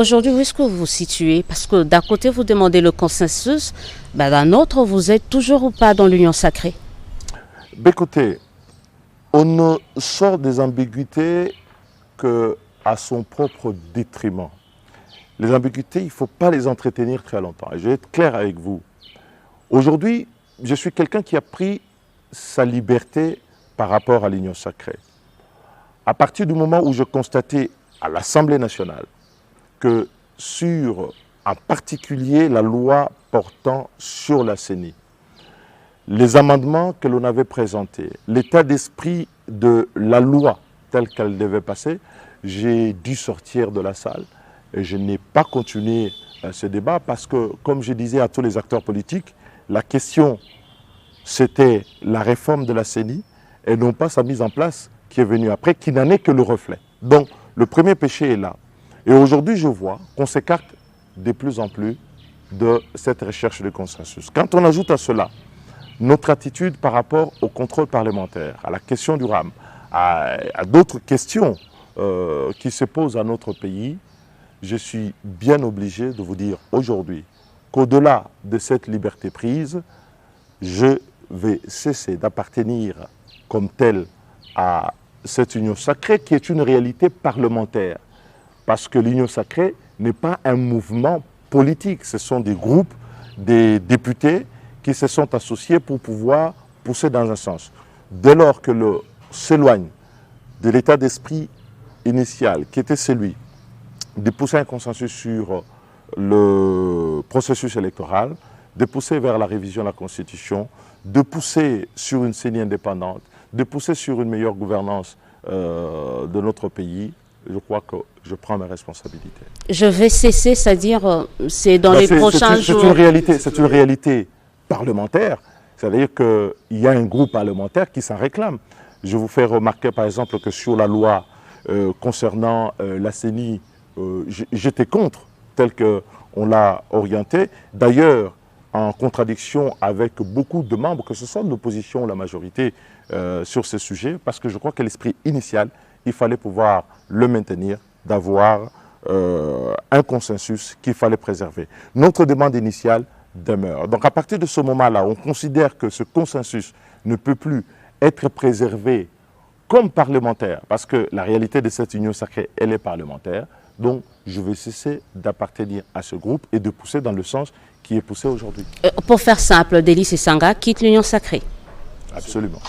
Aujourd'hui, où est-ce que vous vous situez? Parce que d'un côté, vous demandez le consensus, d'un autre, vous êtes toujours ou pas dans l'union sacrée? Écoutez, on ne sort des ambiguïtés qu'à son propre détriment. Les ambiguïtés, il ne faut pas les entretenir très longtemps. Et je vais être clair avec vous. Aujourd'hui, je suis quelqu'un qui a pris sa liberté par rapport à l'union sacrée. À partir du moment où je constatais à l'Assemblée nationale que sur, en particulier, la loi portant sur la CENI, les amendements que l'on avait présentés, l'état d'esprit de la loi telle qu'elle devait passer, j'ai dû sortir de la salle et je n'ai pas continué ce débat parce que, comme je disais à tous les acteurs politiques, la question c'était la réforme de la CENI et non pas sa mise en place qui est venue après, qui n'en est que le reflet. Donc, le premier péché est là. Et aujourd'hui, je vois qu'on s'écarte de plus en plus de cette recherche de consensus. Quand on ajoute à cela notre attitude par rapport au contrôle parlementaire, à la question du RAM, à d'autres questions qui se posent à notre pays, je suis bien obligé de vous dire aujourd'hui qu'au-delà de cette liberté prise, je vais cesser d'appartenir comme tel à cette union sacrée qui est une réalité parlementaire. Parce que l'union sacrée n'est pas un mouvement politique, ce sont des groupes, des députés qui se sont associés pour pouvoir pousser dans un sens. Dès lors que l'on s'éloigne de l'état d'esprit initial, qui était celui de pousser un consensus sur le processus électoral, de pousser vers la révision de la Constitution, de pousser sur une CENI indépendante, de pousser sur une meilleure gouvernance de notre pays, je crois que je prends mes responsabilités. Je vais cesser, c'est-à-dire, c'est dans les prochains jours. C'est une réalité parlementaire, c'est-à-dire qu'il y a un groupe parlementaire qui s'en réclame. Je vous fais remarquer par exemple que sur la loi concernant la CENI, j'étais contre, tel qu'on l'a orienté. D'ailleurs, en contradiction avec beaucoup de membres, que ce soit de l'opposition ou la majorité, sur ce sujet, parce que je crois que l'esprit initial, il fallait pouvoir le maintenir, d'avoir un consensus qu'il fallait préserver. Notre demande initiale demeure. Donc à partir de ce moment-là, on considère que ce consensus ne peut plus être préservé comme parlementaire, parce que la réalité de cette union sacrée, elle est parlementaire. Donc je vais cesser d'appartenir à ce groupe et de pousser dans le sens qui est poussé aujourd'hui. Pour faire simple, Délice Essanga quitte l'union sacrée. Absolument.